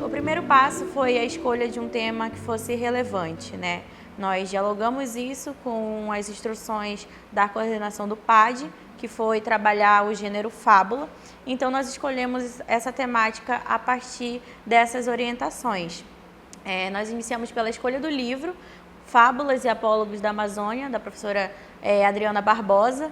O primeiro passo foi a escolha de um tema que fosse relevante, né? Nós dialogamos isso com as instruções da coordenação do PAD, que foi trabalhar o gênero fábula. Então, nós escolhemos essa temática a partir dessas orientações. Nós iniciamos pela escolha do livro Fábulas e Apólogos da Amazônia, da professora Adriana Barbosa.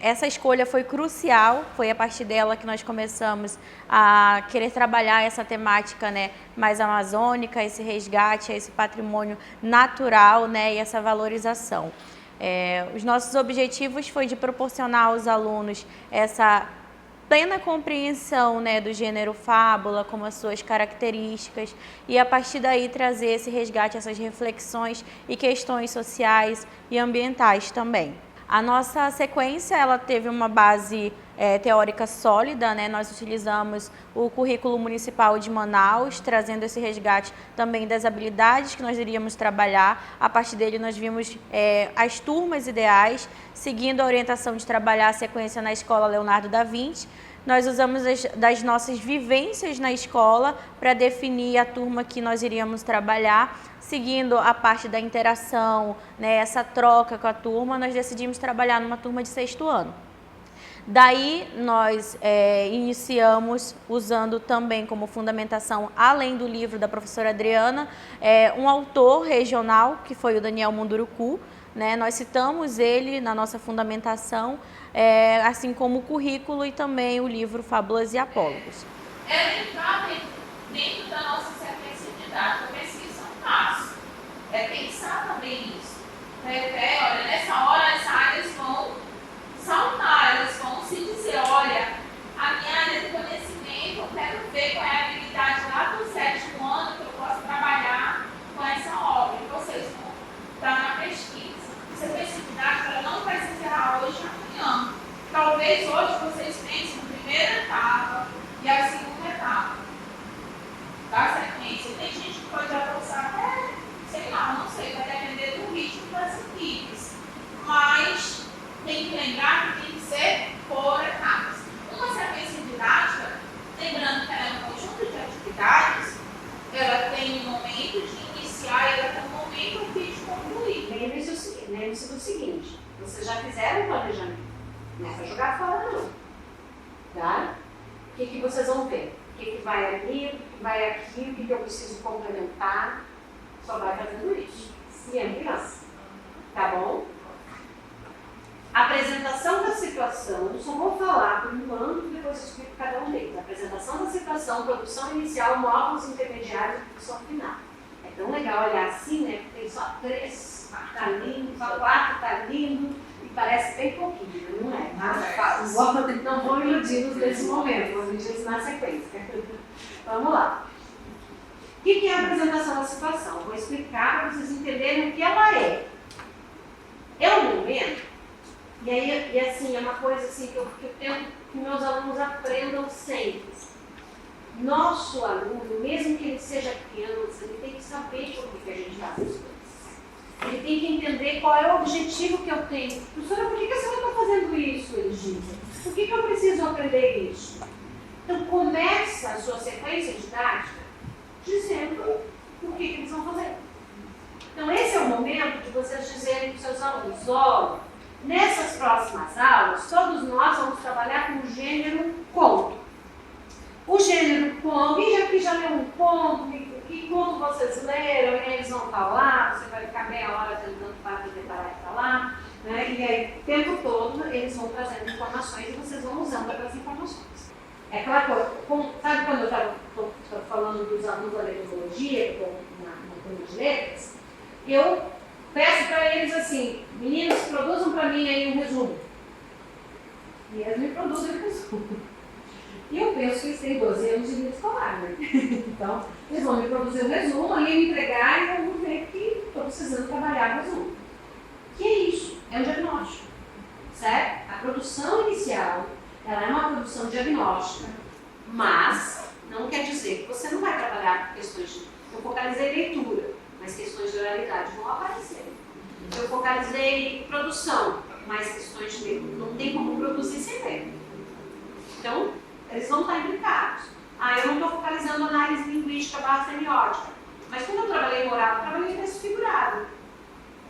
Essa escolha foi crucial, foi a partir dela que nós começamos a querer trabalhar essa temática, né, mais amazônica, esse resgate, esse patrimônio natural, né, e essa valorização. Os nossos objetivos foi de proporcionar aos alunos essa plena compreensão, né, do gênero fábula, como as suas características, e a partir daí trazer esse resgate, essas reflexões e questões sociais e ambientais também. A nossa sequência, ela teve uma base teórica sólida, né? Nós utilizamos o currículo municipal de Manaus, trazendo esse resgate também das habilidades que nós iríamos trabalhar. A partir dele nós vimos as turmas ideais, seguindo a orientação de trabalhar a sequência na Escola Leonardo da Vinci. Nós usamos das nossas vivências na escola para definir a turma que nós iríamos trabalhar, seguindo a parte da interação, né, essa troca com a turma, nós decidimos trabalhar numa turma de 6º ano. Daí nós iniciamos usando também como fundamentação, além do livro da professora Adriana, um autor regional, que foi o Daniel Munduruku, né? Nós citamos ele na nossa fundamentação, assim como o currículo e também o livro Fábulas e Apólogos. Entrar dentro da nossa sequência didática, pesquisa é um passo. Pensar também nisso. Olha, nessa hora as áreas vão saltar, elas vão se dizer, olha, a minha área de conhecimento, eu quero ver qual é a habilidade lá do 7º ano que eu posso trabalhar com essa obra. E vocês vão estar na pesquisa. Sequência didática, ela não vai se encerrar hoje e amanhã. Talvez hoje vocês pensem na primeira etapa e a segunda etapa da sequência. Tem gente que pode avançar até, sei lá, não sei, vai depender do ritmo das equipes. Mas tem que lembrar que tem que ser por etapas. Uma sequência didática, lembrando que ela é um conjunto de atividades, ela tem um momento de iniciar e ela tem um momento aqui de concluir. Lembre-se do seguinte, vocês já fizeram o planejamento, não é para jogar fora não, tá? O que vocês vão ver? O que vai ali, o que vai aqui, o que eu preciso complementar, só vai fazendo isso. E é criança, tá bom? Apresentação da situação, só vou falar por enquanto e depois eu explico cada um deles. Apresentação da situação, produção inicial, módulos intermediários e produção final. É tão legal olhar assim, né? Porque tem só 3, tá lindo, só 4 tá lindo e parece bem pouquinho, não é? Mas não vou iludir-nos nesse momento, vou iludir-nos na sequência. Vamos lá. O que é a apresentação da situação? Vou explicar para vocês entenderem o que ela é. É um momento. E assim, é uma coisa assim, que eu tento que meus alunos aprendam sempre. Nosso aluno, mesmo que ele seja criança, ele tem que saber por que a gente faz as coisas. Ele tem que entender qual é o objetivo que eu tenho. Professora, por que a senhora está fazendo isso? Eles dizem. Por que eu preciso aprender isso? Então, começa a sua sequência didática dizendo o que eles vão fazer. Então, esse é o momento de vocês dizerem para os seus alunos, olha, nessas próximas aulas, todos nós vamos trabalhar com o gênero conto. O gênero conto, quem já leu um conto, que conto vocês leram, e eles vão falar, você vai ficar meia hora tentando preparar e falar, né? E aí, o tempo todo, eles vão trazendo informações e vocês vão usando aquelas informações. É aquela coisa, sabe quando eu estava falando dos alunos da metodologia, na turma de letras, eu peço para eles assim, meninos, produzam para mim aí um resumo. E eles me produzem o resumo. E eu penso que eles têm 12 anos de vida escolar, né? Então, eles vão me produzir um resumo, ali me entregar e eu vou ver que estou precisando trabalhar o resumo. Que é isso? É um diagnóstico, certo? A produção inicial, ela é uma produção diagnóstica, mas não quer dizer que você não vai trabalhar com questões de... Eu focalizei leitura, mas questões de oralidade vão aparecer. Eu focalizei produção, mas questões de leitura não tem como produzir sem ler. Então, eles vão estar implicados. Eu não estou focalizando análise linguística semiótica. Mas quando eu trabalhei em oral, eu trabalhei em texto figurado.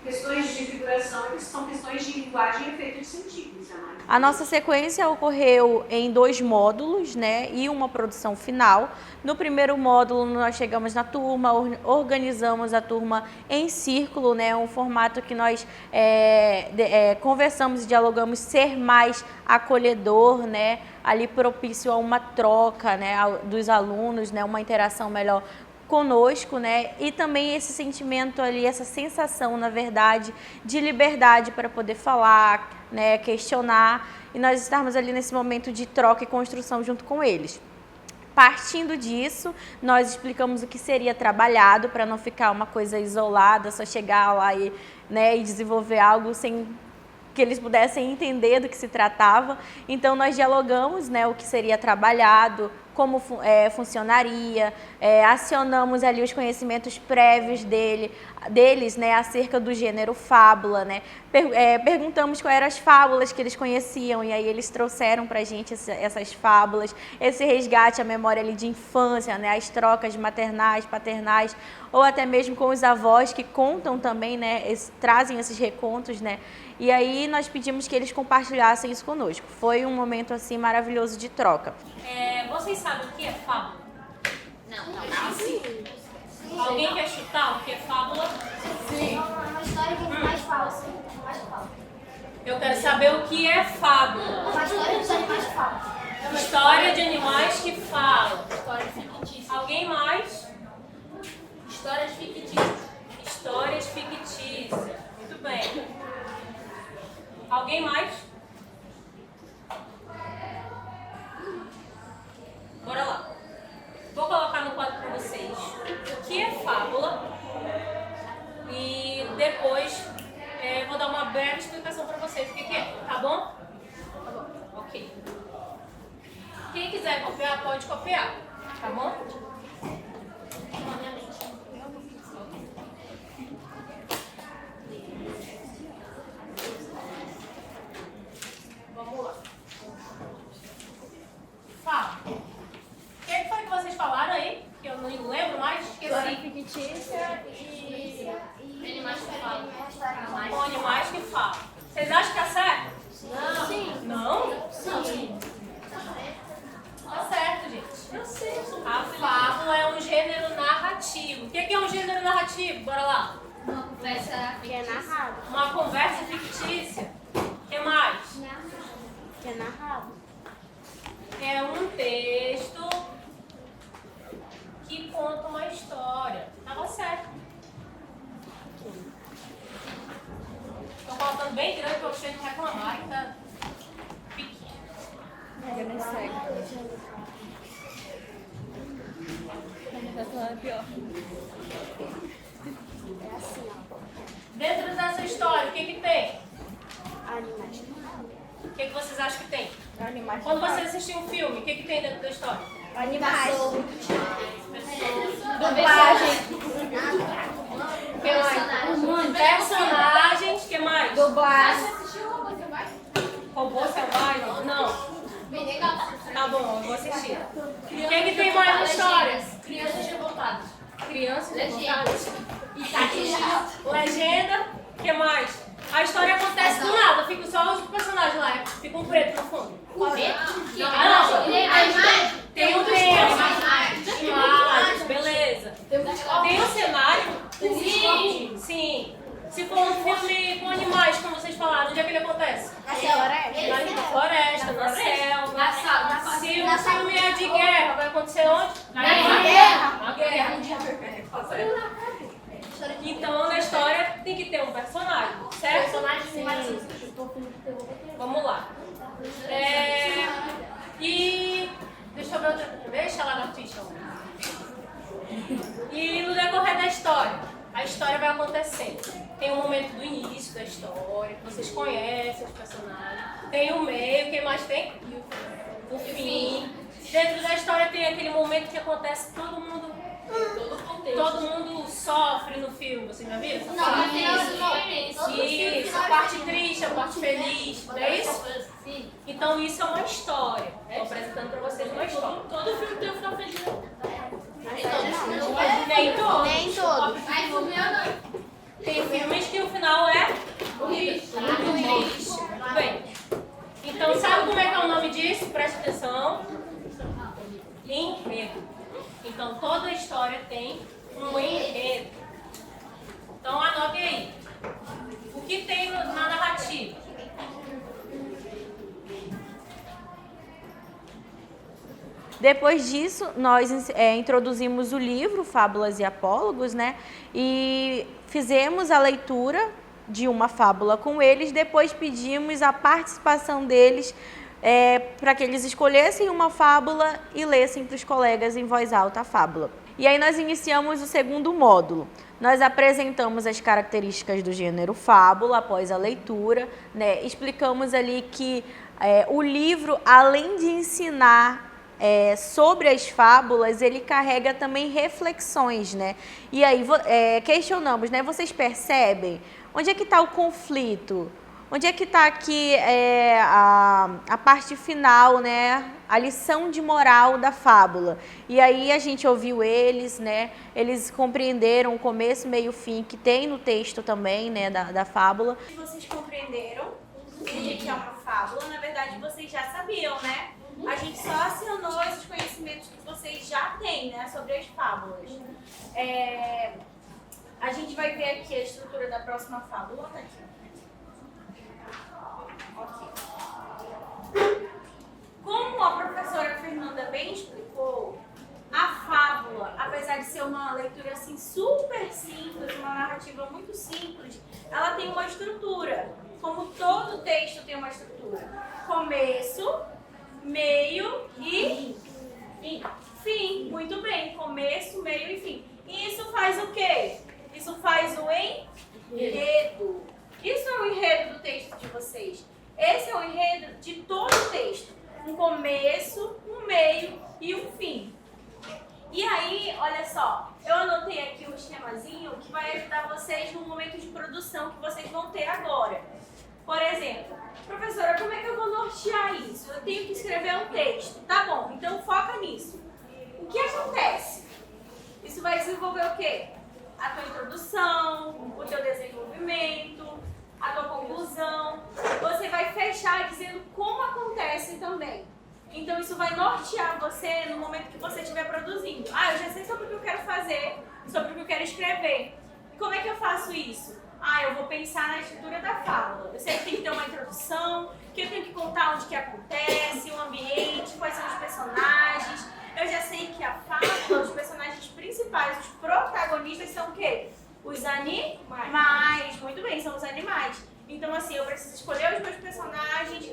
Questões de figuração são questões de linguagem e efeito de sentido. A nossa sequência ocorreu em 2 módulos, né, e uma produção final. No primeiro módulo, nós chegamos na turma, organizamos a turma em círculo, né, um formato que nós conversamos e dialogamos ser mais acolhedor, né, ali propício a uma troca, né, dos alunos, né, uma interação melhor conosco, né? E também esse sentimento ali, essa sensação, na verdade, de liberdade para poder falar, né? Questionar, e nós estarmos ali nesse momento de troca e construção junto com eles. Partindo disso, nós explicamos o que seria trabalhado para não ficar uma coisa isolada, só chegar lá e, né, e desenvolver algo sem que eles pudessem entender do que se tratava. Então, nós dialogamos, né, o que seria trabalhado, como funcionaria, acionamos ali os conhecimentos prévios deles, né, acerca do gênero fábula, né, perguntamos quais eram as fábulas que eles conheciam, e aí eles trouxeram para a gente essas fábulas, esse resgate à memória ali de infância, né, as trocas maternais, paternais, ou até mesmo com os avós que contam também, né, trazem esses recontos, né, e aí nós pedimos que eles compartilhassem isso conosco. Foi um momento assim maravilhoso de troca. Vocês sabem o que é fábula? Não. Sim. Alguém quer chutar o que é fábula? Sim. É uma história que mais fala. Eu quero saber o que é fábula. Uma história dos animais que falam. História de animais que falam. História fictícia. Alguém mais? Histórias fictícias. Histórias fictícias. Muito bem. Alguém mais? Bora lá. Vou colocar no quadro para vocês o que é fábula e depois vou dar uma breve explicação para vocês o que é, tá bom? Tá bom. Ok. Quem quiser copiar, pode copiar, tá bom? Vamos lá. Fábula. O que foi que vocês falaram aí? Que eu não lembro mais? História fictícia e animais que falam. Com animais que falam. Vocês acham que é certo? Não. Sim. Não? Sim. Tá certo, gente. Eu sei. A fábula é um gênero narrativo. O que é um gênero narrativo? Bora lá. Uma conversa que é narrada. Uma conversa fictícia. O que mais? Que é narrado. É um texto que conta uma história. Tava certo. Tô colocando bem grande para vocês não reclamarem, tá? Pequeno. Eu nem sei. É assim, ó. Dentro dessa história, o que que tem? Animais. O que vocês acham que tem? Animais. Quando você assistir um filme, o que tem dentro da história? Animais. Dublagem. O que mais? Personagens, o que mais? Dublagem. Robô selvagem? Não. Tá bom, eu vou assistir. O que tem mais na história? Crianças revoltadas. Crianças revoltadas. Legenda, o que mais? A história acontece do nada, fica só os personagens lá, fica um preto no fundo. Não, tem um tema, imagens, beleza. Tem um cenário? Sim. Se for um filme com animais, como vocês falaram, onde é que ele acontece? Na floresta, na selva. Se o filme é de guerra, vai acontecer onde? Na guerra. Então, na história tem que ter um personagem, certo? Vamos lá. E deixa eu ver outra. Deixa lá na ficha. E no decorrer da história, a história vai acontecendo. Tem um momento do início da história, que vocês conhecem os personagens. Tem o meio, quem mais tem? O fim. Dentro da história tem aquele momento que acontece todo mundo sofre no filme, vocês já viram? Isso, a parte triste, a parte feliz, não é isso? Então isso é uma história. Estou apresentando para vocês uma história. Todo filme tem um final feliz. enredo. Então, toda história tem um enredo. Então, anotem aí. O que tem na narrativa? Depois disso, nós introduzimos o livro Fábulas e Apólogos, né? E fizemos a leitura de uma fábula com eles. Depois pedimos a participação deles para que eles escolhessem uma fábula e lessem para os colegas em voz alta a fábula. E aí nós iniciamos o segundo módulo. Nós apresentamos as características do gênero fábula após a leitura, né? Explicamos ali que o livro, além de ensinar sobre as fábulas, ele carrega também reflexões, né? E aí questionamos, né? Vocês percebem? Onde é que está o conflito? Onde é que está aqui a parte final, né? A lição de moral da fábula? E aí a gente ouviu eles, né? Eles compreenderam o começo, meio, fim, que tem no texto também, né? Da fábula. Vocês compreenderam o que é uma fábula? Na verdade, vocês já sabiam, né? A gente só acionou esses conhecimentos que vocês já têm, né, sobre as fábulas. A gente vai ver aqui a estrutura da próxima fábula. Tá aqui. Ok. Como a professora Fernanda bem explicou, a fábula, apesar de ser uma leitura assim super simples, uma narrativa muito simples, ela tem uma estrutura. Como todo texto tem uma estrutura. Começo, meio e fim. Muito bem, começo, meio e fim. E isso faz o quê? Isso faz o enredo. Isso é o enredo do texto de vocês. Esse é o enredo de todo o texto. Um começo, um meio e um fim. E aí, olha só, eu anotei aqui um esquemazinho que vai ajudar vocês no momento de produção que vocês vão ter agora. Por exemplo, professora, como é que eu vou nortear isso? Eu tenho que escrever um texto. Tá bom, então foca nisso. O que acontece? Isso vai desenvolver o quê? A tua introdução, o teu desenvolvimento, a tua conclusão. Você vai fechar dizendo como acontece também. Então isso vai nortear você no momento que você estiver produzindo. Ah, eu já sei sobre o que eu quero fazer, sobre o que eu quero escrever. E como é que eu faço isso? Ah, eu vou pensar na estrutura da fábula. Eu sei que tem que ter uma introdução, que eu tenho que contar onde que acontece, o ambiente, quais são os personagens. Eu já sei que a fábula, os personagens principais, os protagonistas são o quê? Os animais. Muito bem, são os animais. Então, assim, eu preciso escolher os meus personagens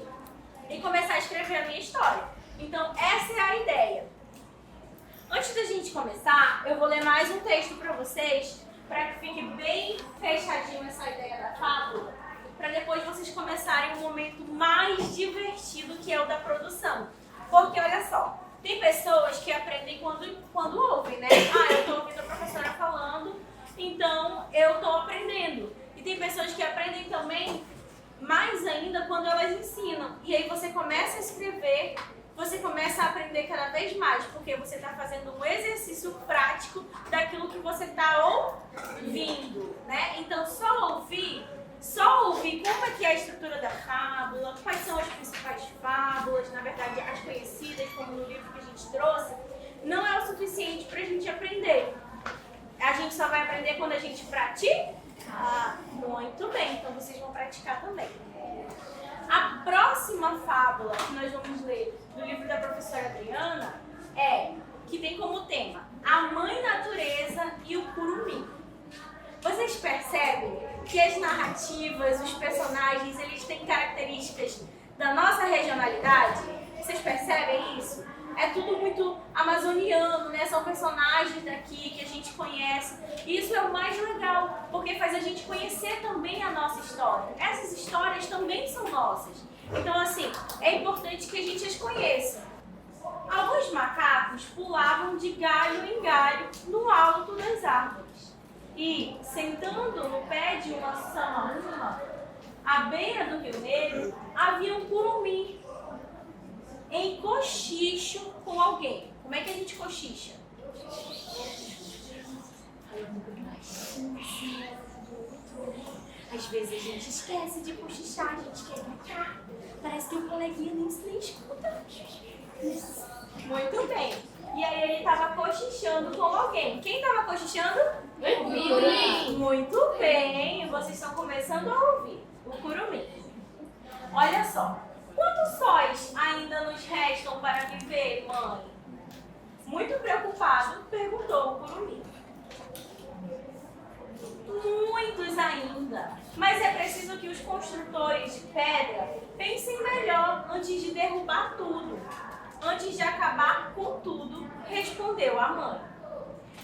e começar a escrever a minha história. Então, essa é a ideia. Antes da gente começar, eu vou ler mais um texto para vocês, para que fique bem fechadinho essa ideia da fábula, para depois vocês começarem um momento mais divertido, que é o da produção. Porque, olha só, tem pessoas que aprendem quando ouvem, né? Ah, eu estou ouvindo a professora falando, então eu estou aprendendo. E tem pessoas que aprendem também mais ainda quando elas ensinam. E aí você começa a escrever, você começa a aprender cada vez mais, porque você está fazendo um exercício prático daquilo que você está ouvindo, né? Então, só ouvir como é que é a estrutura da fábula, quais são as principais fábulas, na verdade, as conhecidas, como no livro que a gente trouxe, não é o suficiente para a gente aprender. A gente só vai aprender quando a gente pratica. Muito bem, então vocês vão praticar também. A próxima fábula que nós vamos ler do livro da professora Adriana que tem como tema a Mãe Natureza e o Curumim. Vocês percebem que as narrativas, os personagens, eles têm características da nossa regionalidade? Vocês percebem isso? É tudo muito amazoniano, né? São personagens daqui que a gente conhece. E isso é o mais legal, porque faz a gente conhecer também a nossa história. Essas histórias também são nossas. Então, assim, é importante que a gente as conheça. Alguns macacos pulavam de galho em galho no alto das árvores. E, sentando no pé de uma samaúma, à beira do Rio Negro, havia um curumim em cochicho com alguém. Como é que a gente cochicha? Às vezes a gente esquece de cochichar, a gente quer gritar. Parece que o coleguinha nem escuta. Muito bem. E aí ele estava cochichando com alguém. Quem estava cochichando? Curumim. Muito bem, vocês estão começando a ouvir. O curumim. Olha só. Quantos sóis ainda nos restam para viver, mãe? Muito preocupado, perguntou o curumim. Muitos ainda. Mas é preciso que os construtores de pedra pensem melhor antes de derrubar tudo. Antes de acabar com tudo, respondeu a mãe.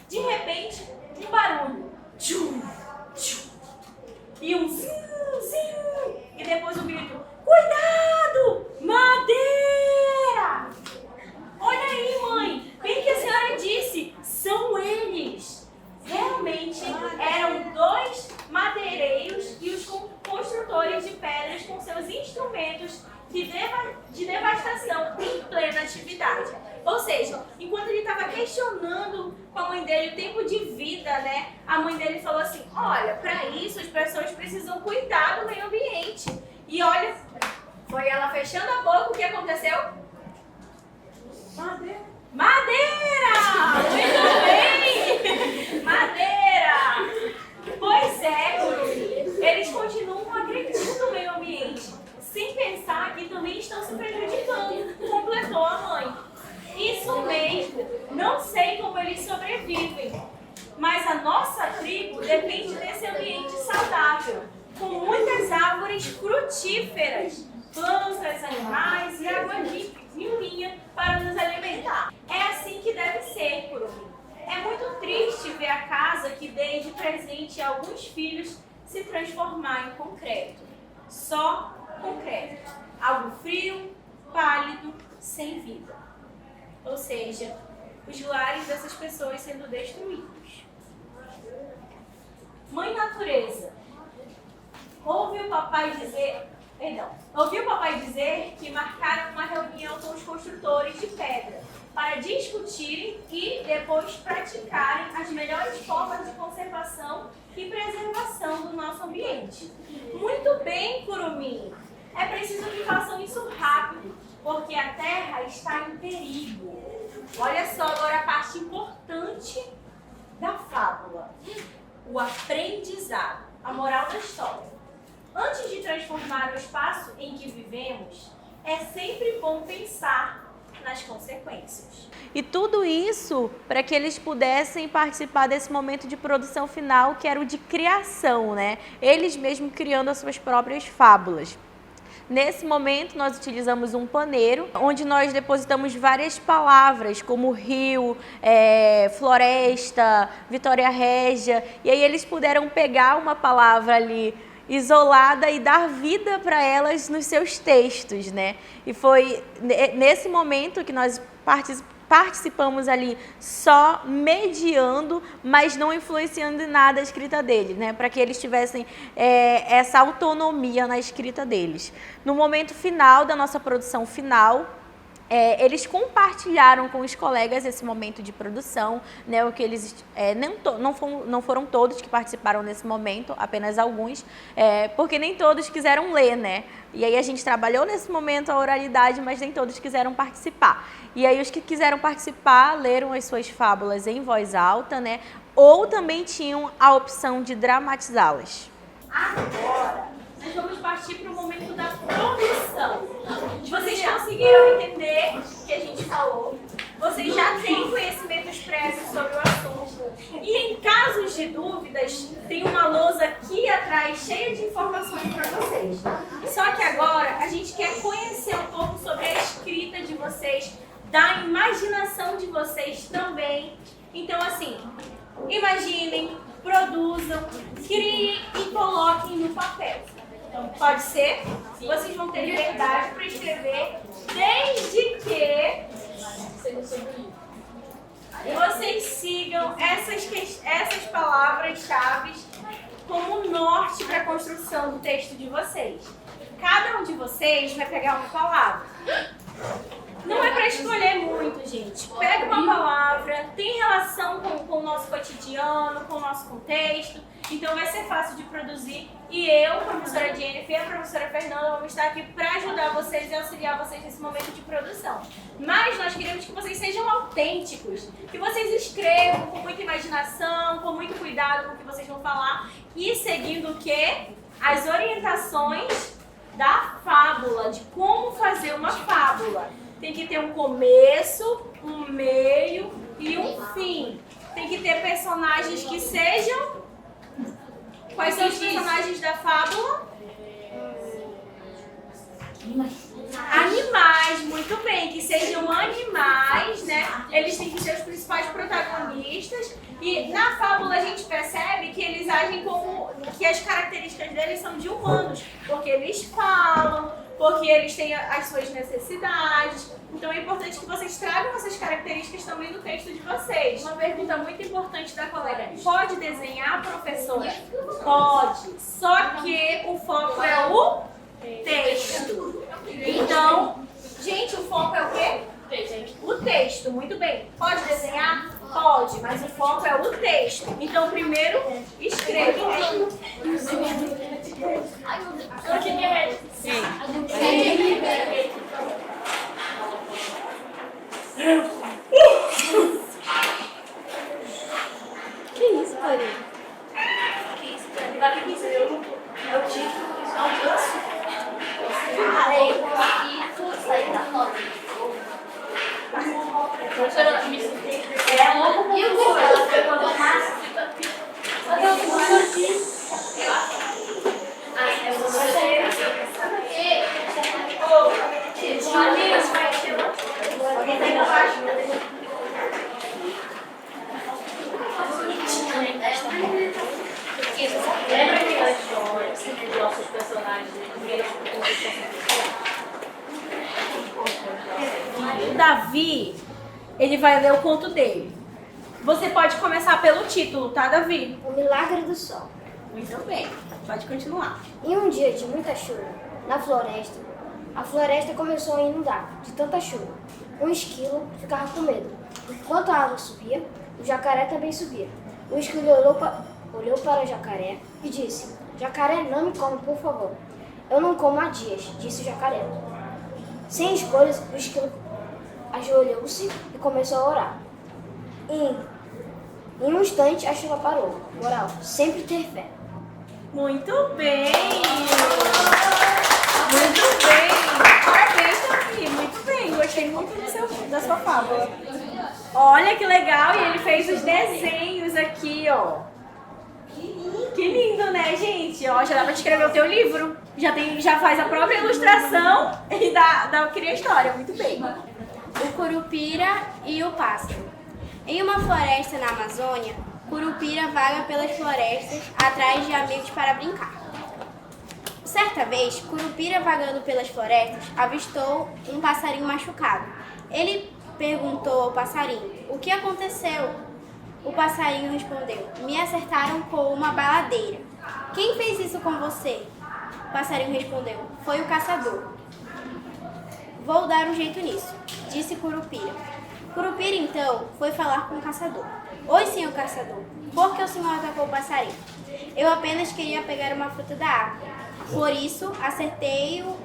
De repente, um barulho. Tchum, tchum. E um zim, zim. E depois um grito. Cuidado! Madeira! Olha aí, mãe. Bem que a senhora disse. São eles. Realmente eram 2 madeireiros e os construtores de pedras com seus instrumentos de devastação em plena atividade. Ou seja, enquanto ele estava questionando com a mãe dele o tempo de vida, né? A mãe dele falou assim, olha, para isso as pessoas precisam cuidar do meio ambiente. E olha, foi ela fechando a boca, o que aconteceu? Madeira! Muito bem! Madeira! Pois é, eles continuam agredindo o meio ambiente, sem pensar que também estão se prejudicando, completou a mãe. Isso mesmo, não sei como eles sobrevivem, mas a nossa tribo depende desse ambiente saudável, com muitas árvores frutíferas, plantas, animais e água limpinha para nos alimentar. É assim que deve ser, curumim. É muito triste ver a casa que dei de presente a alguns filhos se transformar em concreto. Só concreto. Algo frio, pálido, sem vida. Ou seja, os lares dessas pessoas sendo destruídos. Mãe Natureza, ouviu o papai dizer que marcaram uma reunião com os construtores de pedra para discutirem e depois praticarem as melhores formas de conservação e preservação do nosso ambiente. Muito bem, curumim. É preciso que façam isso rápido, porque a Terra está em perigo. Olha só agora a parte importante da fábula. O aprendizado, a moral da história. Antes de transformar o espaço em que vivemos, é sempre bom pensar nas consequências. E tudo isso para que eles pudessem participar desse momento de produção final, que era o de criação, né? Eles mesmos criando as suas próprias fábulas. Nesse momento, nós utilizamos um paneiro, onde nós depositamos várias palavras, como rio, floresta, Vitória Régia, e aí eles puderam pegar uma palavra ali isolada e dar vida para elas nos seus textos, né? E foi nesse momento que nós participamos ali só mediando, mas não influenciando em nada a escrita deles, né? Para que eles tivessem essa autonomia na escrita deles. No momento final da nossa produção final, eles compartilharam com os colegas esse momento de produção, né, o que eles não foram todos que participaram nesse momento, apenas alguns, porque nem todos quiseram ler, né? E aí a gente trabalhou nesse momento a oralidade, mas nem todos quiseram participar. E aí os que quiseram participar leram as suas fábulas em voz alta, né? Ou também tinham a opção de dramatizá-las. Agora, nós vamos partir para o momento da produção. Vocês conseguiram entender o que a gente falou? Vocês já têm conhecimentos prévios sobre o assunto. E em casos de dúvidas, tem uma lousa aqui atrás cheia de informações para vocês. Só que agora a gente quer conhecer um pouco sobre a escrita de vocês, da imaginação de vocês também. Então, assim, imaginem, produzam, criem e coloquem no papel. Então, pode ser? Sim. Vocês vão ter liberdade para escrever, desde que vocês sigam essas palavras-chave como norte para a construção do texto de vocês. Cada um de vocês vai pegar uma palavra. Não é para escolher muito, gente. Pega uma palavra, tem relação com o nosso cotidiano, com o nosso contexto, Então vai ser fácil de produzir e eu, professora Jennifer e a professora Fernanda vamos estar aqui para ajudar vocês e auxiliar vocês nesse momento de produção. Mas nós queremos que vocês sejam autênticos, que vocês escrevam com muita imaginação, com muito cuidado com o que vocês vão falar e seguindo o quê? As orientações da fábula, de como fazer uma fábula. Tem que ter um começo, um meio e um fim. Tem que ter personagens que sejam... Quais são os personagens da fábula? Animais, muito bem, que sejam animais, né? Eles têm que ser os principais protagonistas. E na fábula a gente percebe que eles agem como... que as características deles são de humanos. Porque eles falam, porque eles têm as suas necessidades. Então é importante que vocês tragam essas características também no texto de vocês. Uma pergunta muito importante da colega. Pode desenhar, professora? Pode. Só que o foco é o texto. Então, gente, o foco é o quê? O texto, muito bem. Pode desenhar? Pode, mas o foco é o texto. Então, primeiro, escreva. Sim. Que isso, Karine? É o título. Lembra que nós somos nossos personagens? O Davi, ele vai ler o conto dele. Você pode começar pelo título, tá, Davi? O Milagre do Sol. Muito bem, pode continuar. Em um dia de muita chuva, na floresta, a floresta começou a inundar de tanta chuva. Um esquilo ficava com medo. Enquanto a água subia, o jacaré também subia. O esquilo olhou para o jacaré e disse: Jacaré, não me come, por favor. Eu não como há dias, disse o jacaré. Sem escolhas, o esquilo ajoelhou-se e começou a orar. Em um instante, a chuva parou. Moral, sempre ter fé. Muito bem! Muito bem! Parabéns, Davi! Muito bem! Gostei muito da sua fábula. Olha que legal! E ele fez os desenhos aqui, ó. Que lindo, né, gente? Ó, já dá pra escrever o teu livro. Já faz a própria ilustração e cria a história. Muito bem. O Curupira e o Pássaro. Em uma floresta na Amazônia, Curupira vaga pelas florestas atrás de amigos para brincar. Certa vez, Curupira, vagando pelas florestas, avistou um passarinho machucado. Ele perguntou ao passarinho: o que aconteceu? O passarinho respondeu: me acertaram com uma baladeira. Quem fez isso com você? O passarinho respondeu: foi o caçador. Vou dar um jeito nisso, disse Curupira. Curupira então foi falar com o caçador. Oi, senhor caçador, por que o senhor atacou o passarinho? Eu apenas queria pegar uma fruta da árvore. Por isso, acertei-o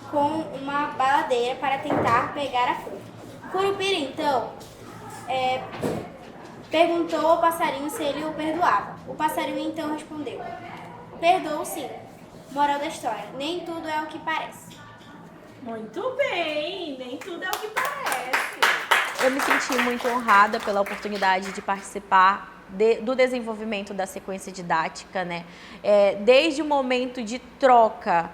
com uma baladeira para tentar pegar a fruta. Curupira então perguntou ao passarinho se ele o perdoava. O passarinho então respondeu: perdoo sim. Moral da história: nem tudo é o que parece. Muito bem! Nem tudo é o que parece. Eu me senti muito honrada pela oportunidade de participar do desenvolvimento da sequência didática, né? Desde o momento de troca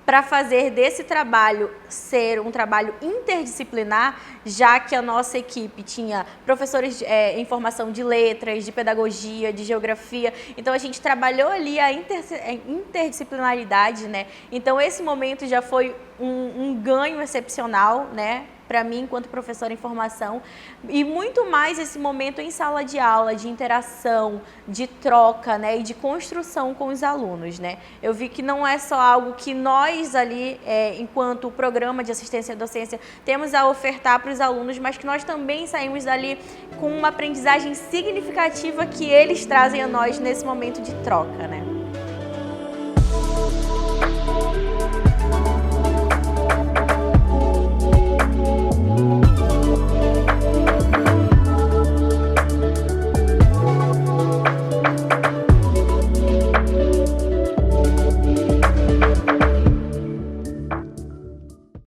para fazer desse trabalho ser um trabalho interdisciplinar, já que a nossa equipe tinha professores em formação de letras, de pedagogia, de geografia. Então, a gente trabalhou ali a interdisciplinaridade, né? Então, esse momento já foi um ganho excepcional, né? para mim enquanto professora em formação, e muito mais esse momento em sala de aula, de interação, de troca, né, e de construção com os alunos, né. Eu vi que não é só algo que nós ali, enquanto programa de assistência à docência, temos a ofertar para os alunos, mas que nós também saímos dali com uma aprendizagem significativa que eles trazem a nós nesse momento de troca, né.